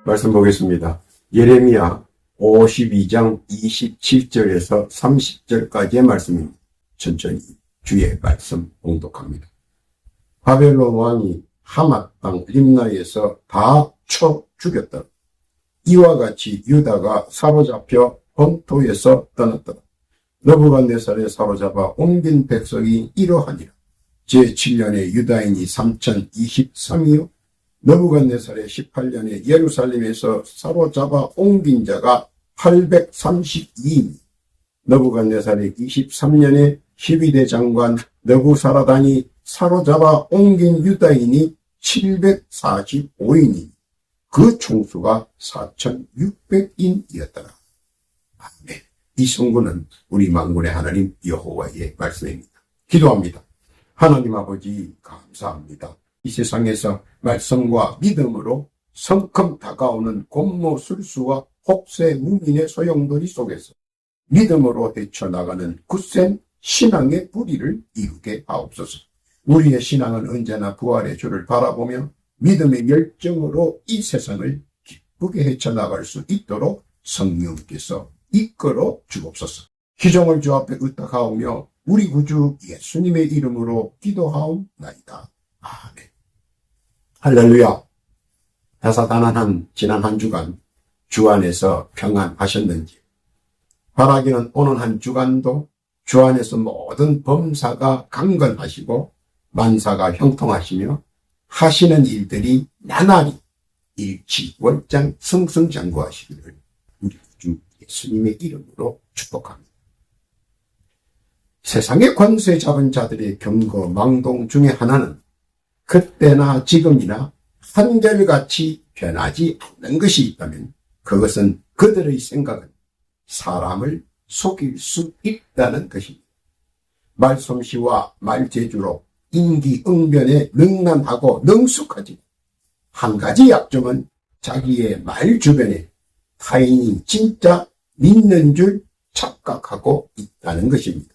말씀 보겠습니다. 예레미야 52장 27절에서 30절까지의 말씀입니다. 천천히 주의 말씀 봉독합니다. 바벨론 왕이 하맛 땅 림나에서 다 쳐 죽였더라. 이와 같이 유다가 사로잡혀 본토에서 떠났더라. 느부갓네살에 사로잡아 옮긴 백성이 이러하니라. 제7년에 유다인이 3023이요 느부갓네살의 18년에 예루살렘에서 사로잡아 옮긴 자가 832이니 느부갓네살의 23년에 12대 장관 느부사라단이 사로잡아 옮긴 유다인이 745인이니 그 총수가 4600인이었더라. 아멘. 이 성구는 우리 만군의 하나님 여호와의 말씀입니다. 기도합니다. 하나님 아버지 감사합니다. 이 세상에서 말씀과 믿음으로 성큼 다가오는 곤모술수와 혹세무민의 소용돌이 속에서 믿음으로 헤쳐나가는 굳센 신앙의 뿌리를 이루게 하옵소서. 우리의 신앙은 언제나 부활의 주를 바라보며 믿음의 열정으로 이 세상을 기쁘게 헤쳐나갈 수 있도록 성령께서 이끌어 주옵소서. 기종을 주 앞에 의탁하오며 우리 구주 예수님의 이름으로 기도하옵나이다. 아멘. 할렐루야. 다사다난한 지난 한 주간 주 안에서 평안하셨는지, 바라기는 오는 한 주간도 주 안에서 모든 범사가 강건하시고 만사가 형통하시며 하시는 일들이 나날이 일치월장 승승장구하시기를 우리 주 예수님의 이름으로 축복합니다. 세상의 권세 잡은 자들의 경거 망동 중에 하나는 그때나 지금이나 한결같이 변하지 않는 것이 있다면 그것은 그들의 생각은 사람을 속일 수 있다는 것입니다. 말솜씨와 말재주로 인기응변에 능란하고 능숙하지만 한 가지 약점은 자기의 말 주변에 타인이 진짜 믿는 줄 착각하고 있다는 것입니다.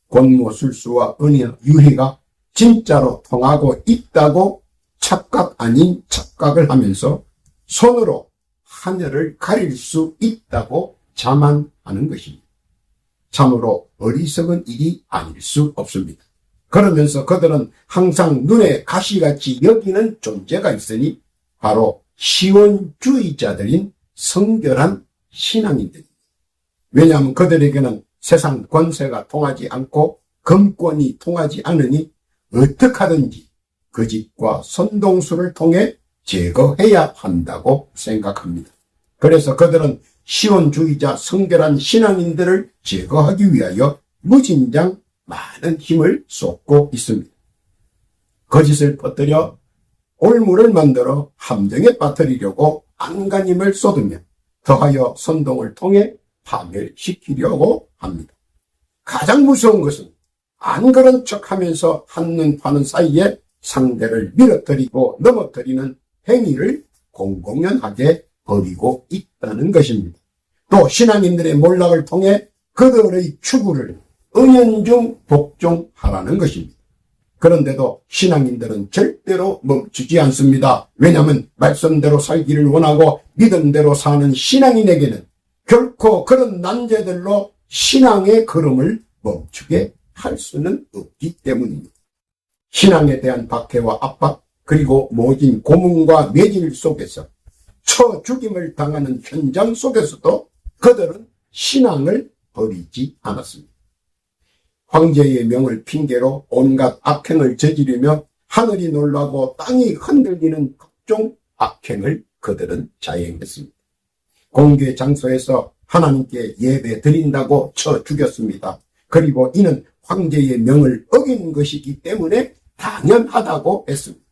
권모술수와 은혜 유희가 진짜로 통하고 있다고 착각 아닌 착각을 하면서 손으로 하늘을 가릴 수 있다고 자만하는 것입니다. 참으로 어리석은 일이 아닐 수 없습니다. 그러면서 그들은 항상 눈에 가시같이 여기는 존재가 있으니 바로 시원주의자들인 성결한 신앙인들입니다. 왜냐하면 그들에게는 세상 권세가 통하지 않고 금권이 통하지 않으니 어떻게 하든지 거짓과 선동수를 통해 제거해야 한다고 생각합니다. 그래서 그들은 시원주의자 성결한 신앙인들을 제거하기 위하여 무진장 많은 힘을 쏟고 있습니다. 거짓을 퍼뜨려 올무를 만들어 함정에 빠뜨리려고 안간힘을 쏟으며 더하여 선동을 통해 파멸시키려고 합니다. 가장 무서운 것은 안 그런 척하면서 한눈 파는 사이에 상대를 밀어뜨리고 넘어뜨리는 행위를 공공연하게 벌이고 있다는 것입니다. 또 신앙인들의 몰락을 통해 그들의 추구를 은연중 복종하라는 것입니다. 그런데도 신앙인들은 절대로 멈추지 않습니다. 왜냐하면 말씀대로 살기를 원하고 믿음대로 사는 신앙인에게는 결코 그런 난제들로 신앙의 걸음을 멈추게 할 수는 없기 때문입니다. 신앙에 대한 박해와 압박, 그리고 모진 고문과 매질 속에서 쳐 죽임을 당하는 현장 속에서도 그들은 신앙을 버리지 않았습니다. 황제의 명을 핑계로 온갖 악행을 저지르며 하늘이 놀라고 땅이 흔들리는 각종 악행을 그들은 자행했습니다. 공개 장소에서 하나님께 예배 드린다고 쳐 죽였습니다. 그리고 이는 황제의 명을 어긴 것이기 때문에 당연하다고 했습니다.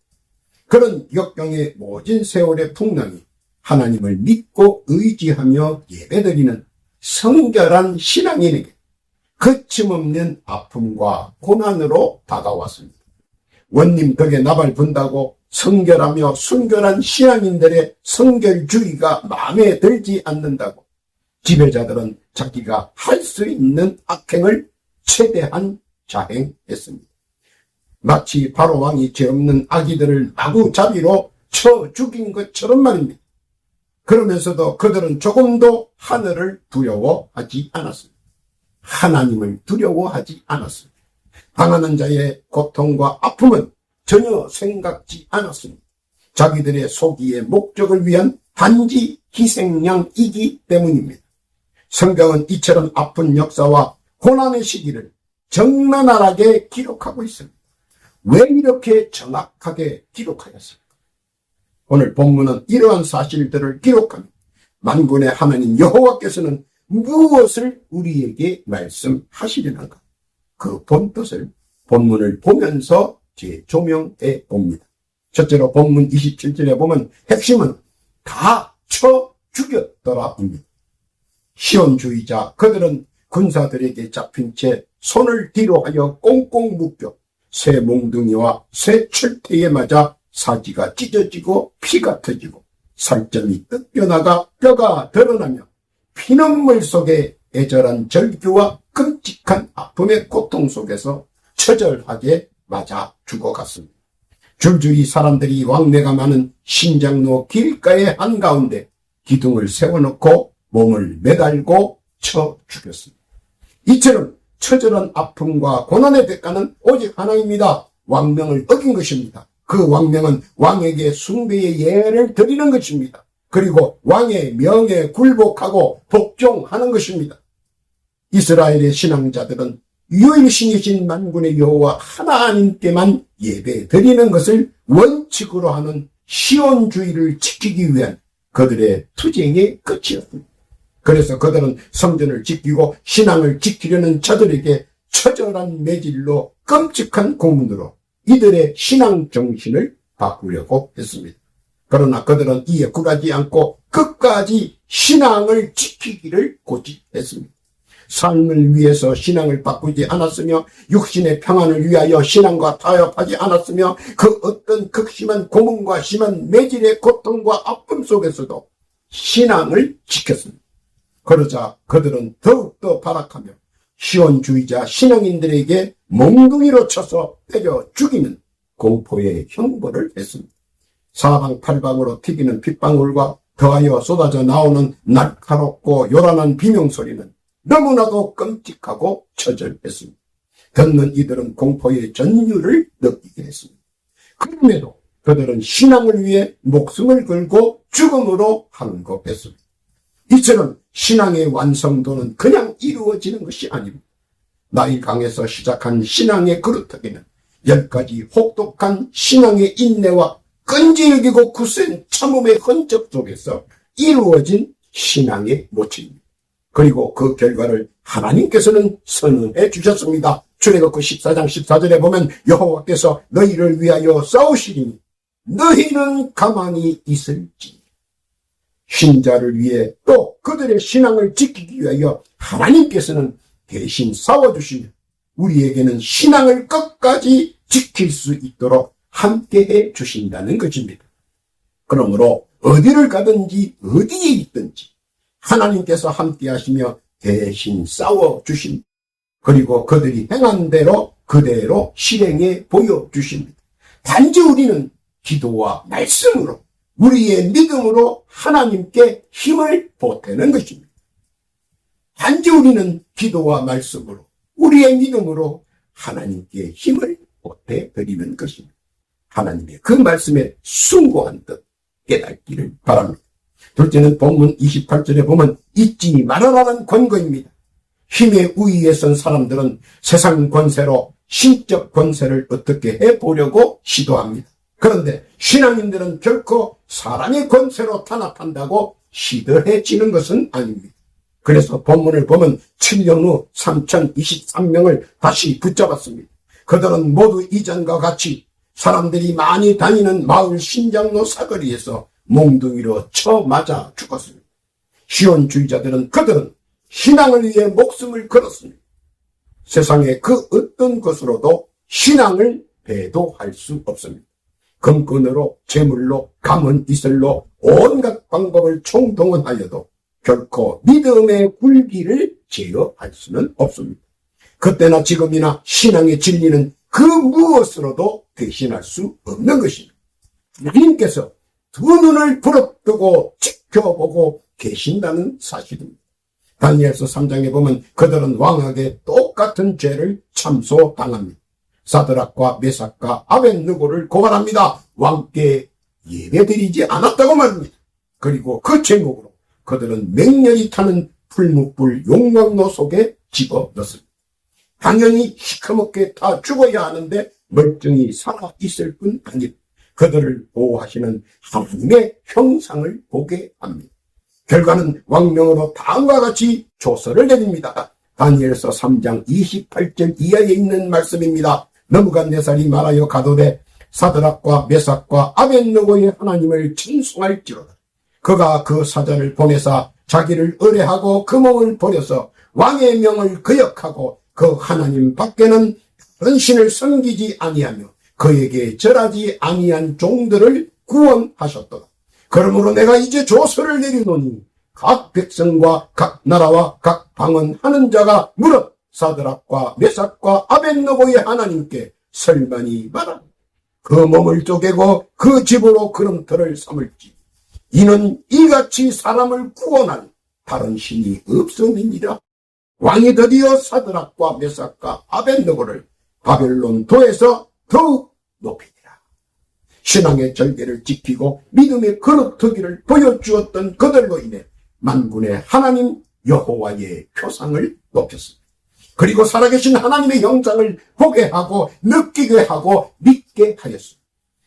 그런 역경의 모진 세월의 풍랑이 하나님을 믿고 의지하며 예배드리는 성결한 신앙인에게 거침없는 아픔과 고난으로 다가왔습니다. 원님 덕에 나발 분다고 성결하며 순결한 신앙인들의 성결주의가 마음에 들지 않는다고 지배자들은 자기가 할 수 있는 악행을 최대한 자행했습니다. 마치 바로 왕이 죄 없는 아기들을 마구잡이로 쳐 죽인 것처럼 말입니다. 그러면서도 그들은 조금도 하늘을 두려워하지 않았습니다. 하나님을 두려워하지 않았습니다. 당하는 자의 고통과 아픔은 전혀 생각지 않았습니다. 자기들의 소기의 목적을 위한 단지 희생양이기 때문입니다. 성경은 이처럼 아픈 역사와 고난의 시기를 적나라하게 기록하고 있습니다. 왜 이렇게 정확하게 기록하였습니까? 오늘 본문은 이러한 사실들을 기록하며 만군의 하나님 여호와께서는 무엇을 우리에게 말씀하시려는가? 그 본뜻을 본문을 보면서 재조명해 봅니다. 첫째로 본문 27절에 보면 핵심은 다 쳐 죽였더라입니다. 시온주의자 그들은 군사들에게 잡힌 채 손을 뒤로 하여 꽁꽁 묶여 새 몽둥이와 새 철퇴에 맞아 사지가 찢어지고 피가 터지고 살점이 뜯겨나가 뼈가 드러나며 피눈물 속에 애절한 절규와 끔찍한 아픔의 고통 속에서 처절하게 맞아 죽어갔습니다. 줄줄이 사람들이 왕래가 많은 신장로 길가의 한가운데 기둥을 세워놓고 몸을 매달고 쳐 죽였습니다. 이처럼 처절한 아픔과 고난의 대가는 오직 하나입니다. 왕명을 어긴 것입니다. 그 왕명은 왕에게 숭배의 예를 드리는 것입니다. 그리고 왕의 명에 굴복하고 복종하는 것입니다. 이스라엘의 신앙자들은 유일신이신 만군의 여호와 하나님께만 예배 드리는 것을 원칙으로 하는 시온주의를 지키기 위한 그들의 투쟁의 끝이었습니다. 그래서 그들은 성전을 지키고 신앙을 지키려는 자들에게 처절한 매질로 끔찍한 고문으로 이들의 신앙 정신을 바꾸려고 했습니다. 그러나 그들은 이에 굴하지 않고 끝까지 신앙을 지키기를 고집했습니다. 삶을 위해서 신앙을 바꾸지 않았으며 육신의 평안을 위하여 신앙과 타협하지 않았으며 그 어떤 극심한 고문과 심한 매질의 고통과 아픔 속에서도 신앙을 지켰습니다. 그러자 그들은 더욱더 발악하며 시온주의자 신앙인들에게 몽둥이로 쳐서 때려 죽이는 공포의 형벌을 했습니다. 사방팔방으로 튀기는 핏방울과 더하여 쏟아져 나오는 날카롭고 요란한 비명소리는 너무나도 끔찍하고 처절했습니다. 듣는 이들은 공포의 전율을 느끼게 했습니다. 그럼에도 그들은 신앙을 위해 목숨을 걸고 죽음으로 항거했습니다. 이처럼 신앙의 완성도는 그냥 이루어지는 것이 아닙니다. 나이 강에서 시작한 신앙의 그루터기는 10가지 혹독한 신앙의 인내와 끈질기고 굳센 참음의 흔적 속에서 이루어진 신앙의 모습입니다. 그리고 그 결과를 하나님께서는 선언해 주셨습니다. 출애굽기 14장 14절에 보면 여호와께서 너희를 위하여 싸우시리니 너희는 가만히 있을지. 신자를 위해 또 그들의 신앙을 지키기 위하여 하나님께서는 대신 싸워주시며 우리에게는 신앙을 끝까지 지킬 수 있도록 함께해 주신다는 것입니다. 그러므로 어디를 가든지 어디에 있든지 하나님께서 함께 하시며 대신 싸워주십니다. 그리고 그들이 행한 대로 그대로 실행해 보여주십니다. 단지 우리는 기도와 말씀으로 우리의 믿음으로 하나님께 힘을 보태는 것입니다. 단지 우리는 기도와 말씀으로 우리의 믿음으로 하나님께 힘을 보태드리는 것입니다. 하나님의 그 말씀에 숭고한 뜻 깨닫기를 바랍니다. 둘째는 본문 28절에 보면 잊지 말아라는 권고입니다. 힘의 우위에 선 사람들은 세상 권세로 신적 권세를 어떻게 해보려고 시도합니다. 그런데 신앙인들은 결코 사람의 권세로 탄압한다고 시들해지는 것은 아닙니다. 그래서 본문을 보면 7년 후 3023명을 다시 붙잡았습니다. 그들은 모두 이전과 같이 사람들이 많이 다니는 마을 신장로 사거리에서 몽둥이로 쳐 맞아 죽었습니다. 시온주의자들은 그들은 신앙을 위해 목숨을 걸었습니다. 세상의 그 어떤 것으로도 신앙을 배도할 수 없습니다. 금권으로 재물로 가문 이슬로 온갖 방법을 총동원하여도 결코 믿음의 굴기를 제어할 수는 없습니다. 그때나 지금이나 신앙의 진리는 그 무엇으로도 대신할 수 없는 것입니다. 하나님께서 두 눈을 부릅뜨고 지켜보고 계신다는 사실입니다. 다니엘서 3장에 보면 그들은 왕에게 똑같은 죄를 참소당합니다. 사드락과 메삭과 아벳느고를 고발합니다. 왕께 예배드리지 않았다고 말합니다. 그리고 그 제목으로 그들은 맹렬히 타는 풀무불 용광로 속에 집어넣습니다. 당연히 시커멓게 다 죽어야 하는데 멀쩡히 살아있을 뿐 아니라 그들을 보호하시는 하나님의 형상을 보게 합니다. 결과는 왕명으로 다음과 같이 조서를 내립니다. 다니엘서 3장 28절 이하에 있는 말씀입니다. 느부갓네살이 말하여 가로되 사드락과 메삭과 아벳느고의 하나님을 찬송할지로다. 그가 그 사자를 보내사 자기를 의뢰하고 그 몸을 버려서 왕의 명을 거역하고 그 하나님 밖에는 다른 신을 섬기지 아니하며 그에게 절하지 아니한 종들을 구원하셨도다. 그러므로 내가 이제 조서를 내리노니 각 백성과 각 나라와 각 방언 하는 자가 무릇 사드락과 메삭과 아벳느고의 하나님께 설만이 말하라. 그 몸을 쪼개고 그 집으로 그름터를 삼을지 이는 이같이 사람을 구원할 다른 신이 없음이니라. 왕이 드디어 사드락과 메삭과 아벳느고를 바벨론 도에서 더욱 높이니라. 신앙의 절개를 지키고 믿음의 거룩터기를 보여주었던 그들로 인해 만군의 하나님 여호와의 표상을 높였습니다. 그리고 살아계신 하나님의 영상을 보게 하고 느끼게 하고 믿게 하였습니다.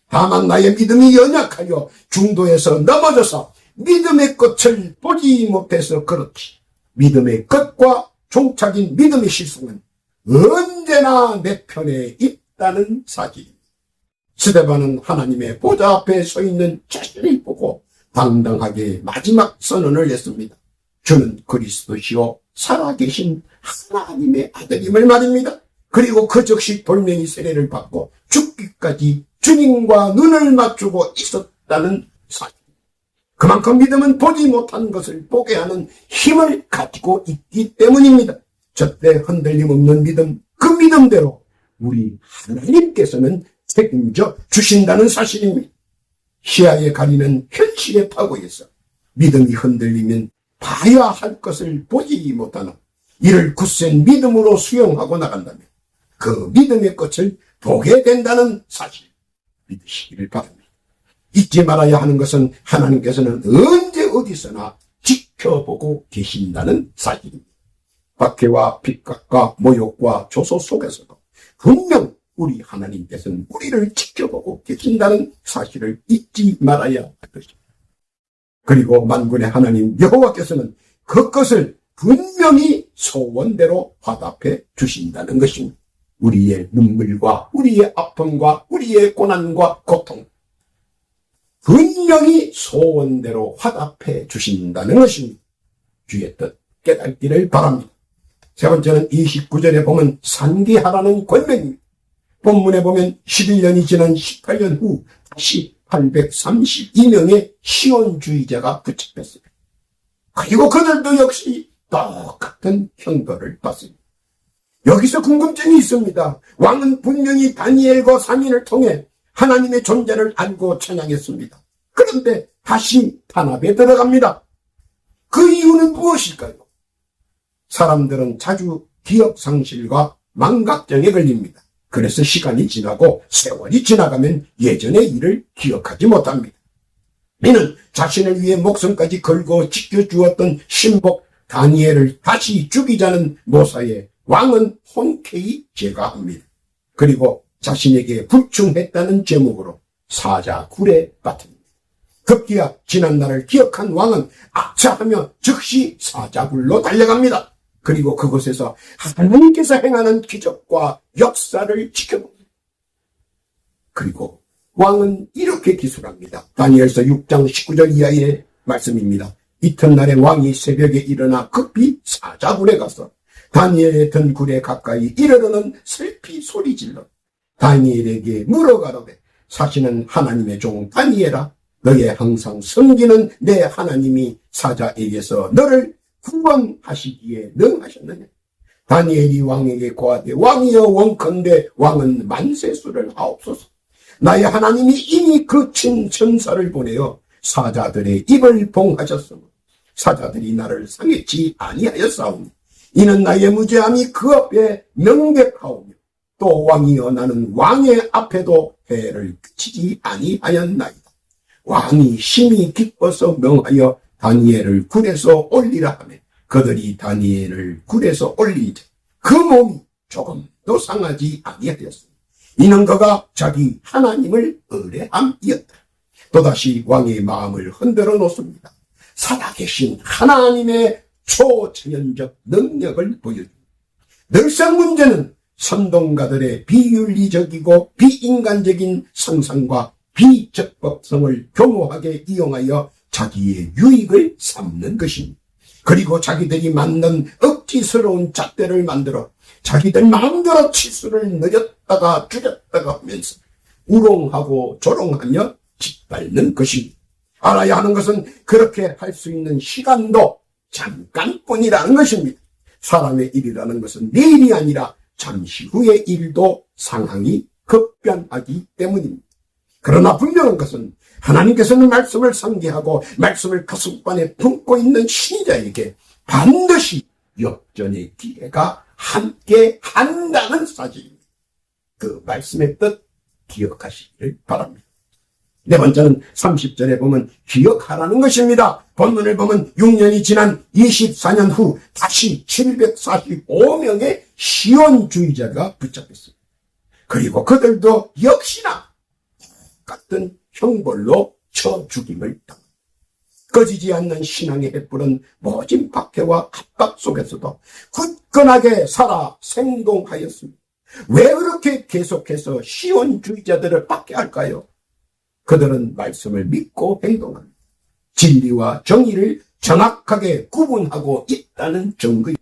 다만 나의 믿음이 연약하여 중도에서 넘어져서 믿음의 끝을 보지 못해서 그렇지 믿음의 끝과 종착인 믿음의 실성은 언제나 내 편에 있다는 사실입니다. 스데반은 하나님의 보좌 앞에 서 있는 자신을 보고 당당하게 마지막 선언을 했습니다. 주는 그리스도시요 살아계신 하나님의 아들임을 말입니다. 그리고 그 즉시 돌멩이 세례를 받고 죽기까지 주님과 눈을 맞추고 있었다는 사실. 그만큼 믿음은 보지 못한 것을 보게 하는 힘을 가지고 있기 때문입니다. 절대 흔들림 없는 믿음, 그 믿음대로 우리 하나님께서는 책임져 주신다는 사실입니다. 시야에 가리는 현실의 파고에서 믿음이 흔들리면 봐야 할 것을 보지 못하는 이를 굳센 믿음으로 수용하고 나간다면 그 믿음의 끝을 보게 된다는 사실 믿으시기를 바랍니다. 잊지 말아야 하는 것은 하나님께서는 언제 어디서나 지켜보고 계신다는 사실입니다. 박해와 핍박과 모욕과 조소 속에서도 분명 우리 하나님께서는 우리를 지켜보고 계신다는 사실을 잊지 말아야 할 것입니다. 그리고 만군의 하나님 여호와께서는 그것을 분명히 소원대로 화답해 주신다는 것입니다. 우리의 눈물과 우리의 아픔과 우리의 고난과 고통 분명히 소원대로 화답해 주신다는 것입니다. 주의 뜻 깨닫기를 바랍니다. 세 번째는 29절에 보면 산기하라는 권명입니다. 본문에 보면 11년이 지난 18년 후 다시 832명의 시온주의자가 붙잡혔습니다. 그리고 그들도 역시 똑같은 형벌을 받습니다. 여기서 궁금증이 있습니다. 왕은 분명히 다니엘과 상인을 통해 하나님의 존재를 알고 찬양했습니다. 그런데 다시 탄압에 들어갑니다. 그 이유는 무엇일까요? 사람들은 자주 기억상실과 망각증에 걸립니다. 그래서 시간이 지나고 세월이 지나가면 예전의 일을 기억하지 못합니다. 이는 자신을 위해 목숨까지 걸고 지켜주었던 신복 다니엘을 다시 죽이자는 모사에 왕은 흔쾌히 제거합니다. 그리고 자신에게 불충했다는 제목으로 사자굴에 빠뜨립니다. 급기야 지난날을 기억한 왕은 악차하며 즉시 사자굴로 달려갑니다. 그리고 그곳에서 하나님께서 행하는 기적과 역사를 지켜봅니다. 그리고 왕은 이렇게 기술합니다. 다니엘서 6장 19절 이하의 말씀입니다. 이튿날에 왕이 새벽에 일어나 급히 사자굴에 가서 다니엘의 든 굴에 가까이 이르러는 슬피 소리질러 다니엘에게 물어가로되 사시는 하나님의 종 다니엘아 너의 항상 섬기는 내 하나님이 사자에게서 너를 구원하시기에 능하셨느냐. 다니엘이 왕에게 고하되 왕이여 원컨대 왕은 만세수를 하옵소서. 나의 하나님이 이미 그 친천사를 보내어 사자들의 입을 봉하셨으므로 사자들이 나를 상해치 아니하였사오니 이는 나의 무죄함이 그 앞에 명백하오며 또 왕이여 나는 왕의 앞에도 해를 끼치지 아니하였나이다. 왕이 심히 기뻐서 명하여 다니엘을 굴에서 올리라 하며 그들이 다니엘을 굴에서 올리자 그 몸이 조금도 상하지 아니하였으니 이는 그가 자기 하나님을 의뢰함이었다. 또다시 왕의 마음을 흔들어 놓습니다. 살아계신 하나님의 초천연적 능력을 보여줍니다. 늘상 문제는 선동가들의 비윤리적이고 비인간적인 상상과 비적법성을 교모하게 이용하여 자기의 유익을 삼는 것입니다. 그리고 자기들이 만든 억지스러운 잣대를 만들어 자기들 마음대로 치수를 늘렸다가 줄였다가 하면서 우롱하고 조롱하며 짓밟는 것입니다. 알아야 하는 것은 그렇게 할 수 있는 시간도 잠깐뿐이라는 것입니다. 사람의 일이라는 것은 내일이 아니라 잠시 후의 일도 상황이 급변하기 때문입니다. 그러나 분명한 것은 하나님께서는 말씀을 상기하고 말씀을 가슴판에 품고 있는 신자에게 반드시 역전의 기회가 함께 한다는 사실입니다. 그 말씀의 뜻 기억하시기를 바랍니다. 네 번째는 30절에 보면 기억하라는 것입니다. 본문을 보면 6년이 지난 24년 후 다시 745명의 시온주의자가 붙잡혔습니다. 그리고 그들도 역시나 똑같은 형벌로 쳐 죽임을 당합니다. 꺼지지 않는 신앙의 횃불은 모진 박해와 압박 속에서도 굳건하게 살아 생동하였습니다. 왜 그렇게 계속해서 시온주의자들을 박해할까요? 그들은 말씀을 믿고 행동합니다. 진리와 정의를 정확하게 구분하고 있다는 증거입니다.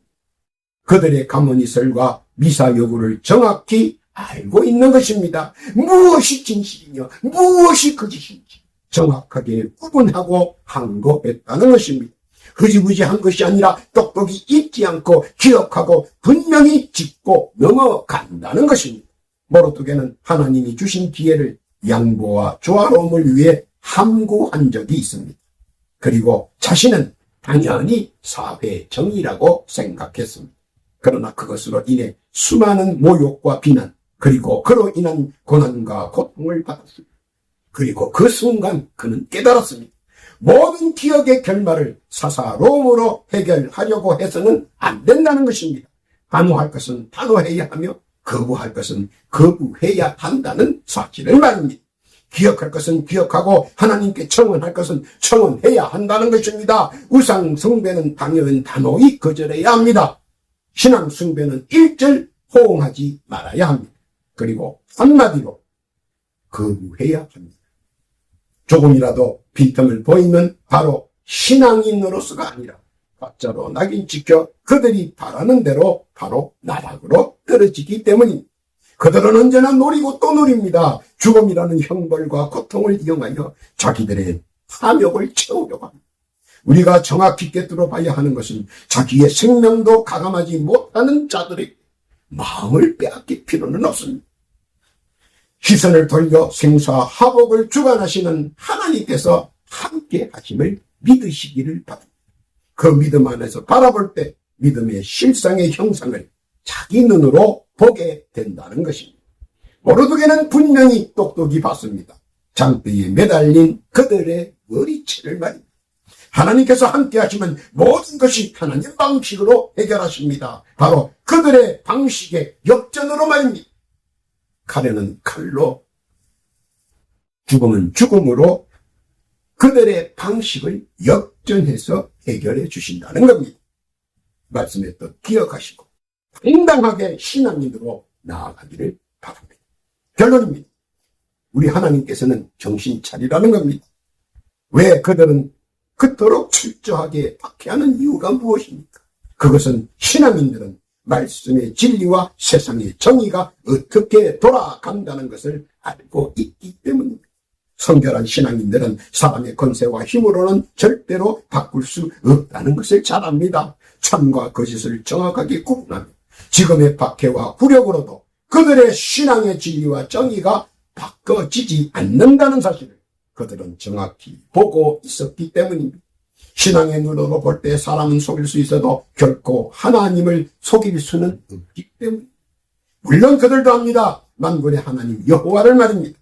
그들의 가문이설과 미사여구를 정확히 알고 있는 것입니다. 무엇이 진실이며 무엇이 거짓인지 정확하게 구분하고 항거했다는 것입니다. 흐지부지한 것이 아니라 똑똑히 잊지 않고 기억하고 분명히 짚고 넘어간다는 것입니다. 모르드게는 하나님이 주신 기회를 양보와 조화로움을 위해 함구한 적이 있습니다. 그리고 자신은 당연히 사회 정의라고 생각했습니다. 그러나 그것으로 인해 수많은 모욕과 비난 그리고 그로 인한 고난과 고통을 받았습니다. 그리고 그 순간 그는 깨달았습니다. 모든 기억의 결말을 사사로움으로 해결하려고 해서는 안 된다는 것입니다. 단호할 것은 단호해야 하며 거부할 것은 거부해야 한다는 사실을 말입니다. 기억할 것은 기억하고 하나님께 청원할 것은 청원해야 한다는 것입니다. 우상 숭배는 당연 단호히 거절해야 합니다. 신앙 숭배는 일절 호응하지 말아야 합니다. 그리고 한마디로 거부해야 합니다. 조금이라도 빈틈을 보이면 바로 신앙인으로서가 아니라 가짜로 낙인 찍혀 그들이 바라는 대로 바로 나락으로 떨어지기 때문입니다. 그들은 언제나 노리고 또 노립니다. 죽음이라는 형벌과 고통을 이용하여 자기들의 탐욕을 채우려고 합니다. 우리가 정확히 꿰뚫어 봐야 하는 것은 자기의 생명도 가감하지 못하는 자들에게 마음을 빼앗길 필요는 없습니다. 시선을 돌려 생사화복을 주관하시는 하나님께서 함께 하심을 믿으시기를 바랍니다. 그 믿음 안에서 바라볼 때 믿음의 실상의 형상을 자기 눈으로 보게 된다는 것입니다. 모르드게는 분명히 똑똑히 봤습니다. 장대에 매달린 그들의 머리채를 말입니다. 하나님께서 함께 하시면 모든 것이 하나님 방식으로 해결하십니다. 바로 그들의 방식의 역전으로 말입니다. 칼에는 칼로, 죽음은 죽음으로 그들의 방식을 역전해서 해결해 주신다는 겁니다. 말씀에 또 기억하시고 당당하게 신앙인으로 나아가기를 바랍니다. 결론입니다. 우리 하나님께서는 정신 차리라는 겁니다. 왜 그들은 그토록 철저하게 박해하는 이유가 무엇입니까? 그것은 신앙인들은 말씀의 진리와 세상의 정의가 어떻게 돌아간다는 것을 알고 있기 때문입니다. 성결한 신앙인들은 사람의 권세와 힘으로는 절대로 바꿀 수 없다는 것을 잘 압니다. 참과 거짓을 정확하게 구분하며 지금의 박해와 굴욕으로도 그들의 신앙의 진리와 정의가 바꿔지지 않는다는 사실을 그들은 정확히 보고 있었기 때문입니다. 신앙의 눈으로 볼 때 사람은 속일 수 있어도 결코 하나님을 속일 수는 없기 때문입니다. 물론 그들도 합니다. 만군의 하나님 여호와를 말입니다.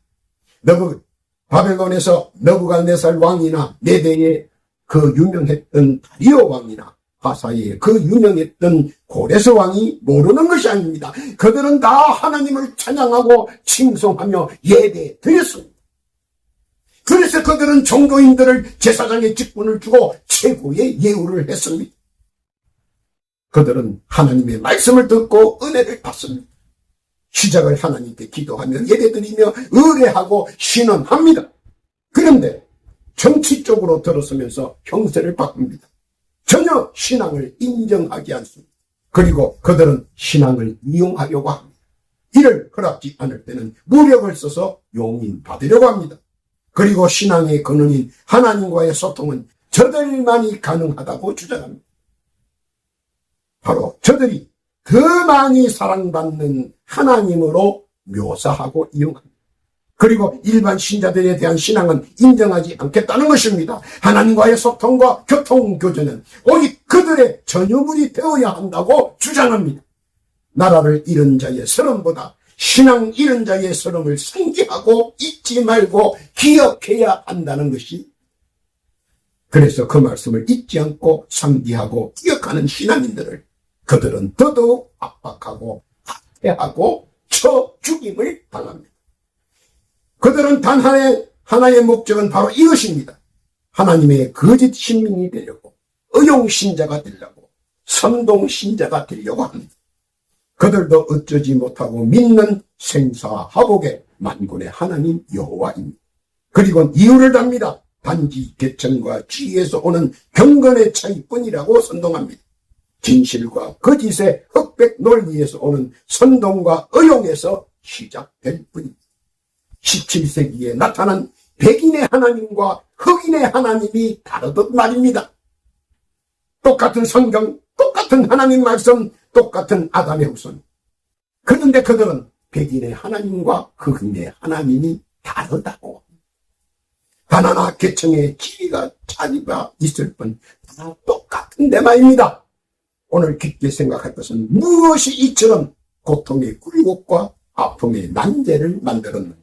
바벨론에서 너부갓네살 왕이나 메대의 그 유명했던 다리오 왕이나 하사의 그 유명했던 고레스 왕이 모르는 것이 아닙니다. 그들은 다 하나님을 찬양하고 칭송하며 예배 드렸습니다. 그래서 그들은 종교인들을 제사장의 직분을 주고 최고의 예우를 했습니다. 그들은 하나님의 말씀을 듣고 은혜를 받습니다. 시작을 하나님께 기도하며 예배드리며 의뢰하고 신원합니다. 그런데 정치적으로 들어서면서 형세를 바꿉니다. 전혀 신앙을 인정하지 않습니다. 그리고 그들은 신앙을 이용하려고 합니다. 이를 허락지 않을 때는 무력을 써서 용인받으려고 합니다. 그리고 신앙의 근원인 하나님과의 소통은 저들만이 가능하다고 주장합니다. 바로 저들이 더 많이 사랑받는 하나님으로 묘사하고 이용합니다. 그리고 일반 신자들에 대한 신앙은 인정하지 않겠다는 것입니다. 하나님과의 소통과 교통교제는 오직 그들의 전유물이 되어야 한다고 주장합니다. 나라를 잃은 자의 서름보다 신앙 잃은 자의 서름을 상기하고 잊지 말고 기억해야 한다는 것이, 그래서 그 말씀을 잊지 않고 상기하고 기억하는 신앙인들을 그들은 더더욱 압박하고 학대하고 쳐 죽임을 당합니다. 그들은 단 하나의 목적은 바로 이것입니다. 하나님의 거짓 신민이 되려고, 의용신자가 되려고, 선동신자가 되려고 합니다. 그들도 어쩌지 못하고 믿는 생사하복의 만군의 하나님 여호와입니다. 그리고 이유를 답니다. 단지 계천과 지혜에서 오는 경건의 차이뿐이라고 선동합니다. 진실과 거짓의 흑백 논리에서 오는 선동과 의용에서 시작될 뿐입니다. 17세기에 나타난 백인의 하나님과 흑인의 하나님이 다르듯 말입니다. 똑같은 성경, 똑같은 하나님 말씀, 똑같은 아담의 후손. 그런데 그들은 백인의 하나님과 흑인의 하나님이 다르다고. 바나나 계층의 길이가 차이가 있을 뿐 다 똑같은 데마입니다. 오늘 깊게 생각할 것은 무엇이 이처럼 고통의 굴곡과 아픔의 난제를 만들었는가.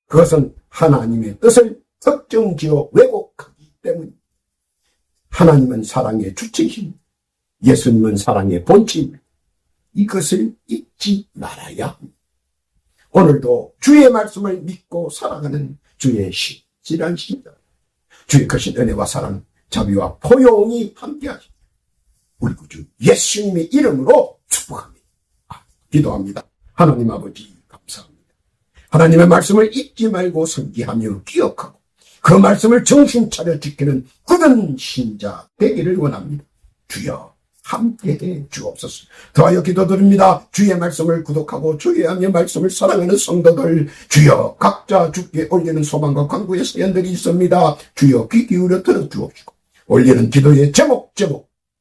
그것은 하나님의 뜻을 특정지어 왜곡하기 때문입니다. 하나님은 사랑의 주체이십니다. 예수님은 사랑의 본체입니다. 이것을 잊지 말아야 합니다. 오늘도 주의 말씀을 믿고 살아가는 주의 신실한 신자, 주의 크신 은혜와 사랑, 자비와 포용이 함께하십니다. 우리 구주 예수님의 이름으로 축복합니다. 기도합니다. 하나님 아버지 감사합니다. 하나님의 말씀을 잊지 말고 상기하며 기억하고 그 말씀을 정신 차려 지키는 굳은 신자 되기를 원합니다. 주여 함께해 주옵소서. 더하여 기도드립니다. 주의 말씀을 구독하고 주의하며 말씀을 사랑하는 성도들, 주여 각자 주께 올리는 소망과 간구의 사연들이 있습니다. 주여 귀 기울여 들어주옵시고 올리는 기도의 제목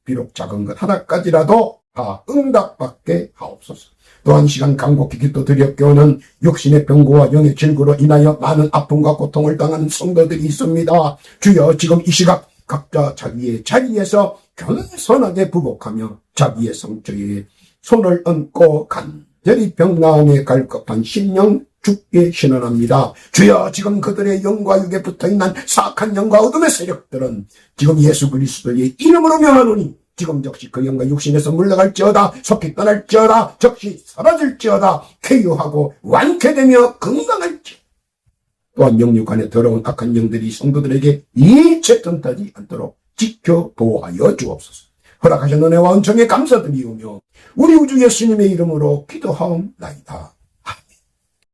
비록 작은 것 하나까지라도 다 응답받게 하옵소서. 또한 시간 간곡히 기도드렸기오는 육신의 병고와 영의 질고로 인하여 많은 아픔과 고통을 당하는 성도들이 있습니다. 주여 지금 이 시각 각자 자기의 자리에서 겸손하게 부복하며 자기의 상처에 손을 얹고 간절히 병나음에 갈 급한 심령 주께 신원합니다. 주여 지금 그들의 영과 육에 붙어있는 사악한 영과 어둠의 세력들은 지금 예수 그리스도의 이름으로 명하노니 지금 적시 그 영과 육신에서 물러갈지어다, 속히 떠날지어다, 적시 사라질지어다, 쾌유하고 완쾌되며 건강할지어다. 또한 영육 안에 더러운 악한 영들이 성도들에게 일체 틈타지 않도록 지켜 보호하여 주옵소서. 허락하신 은혜와 은총에 감사드리오며 우리 우주 예수님의 이름으로 기도하옵나이다.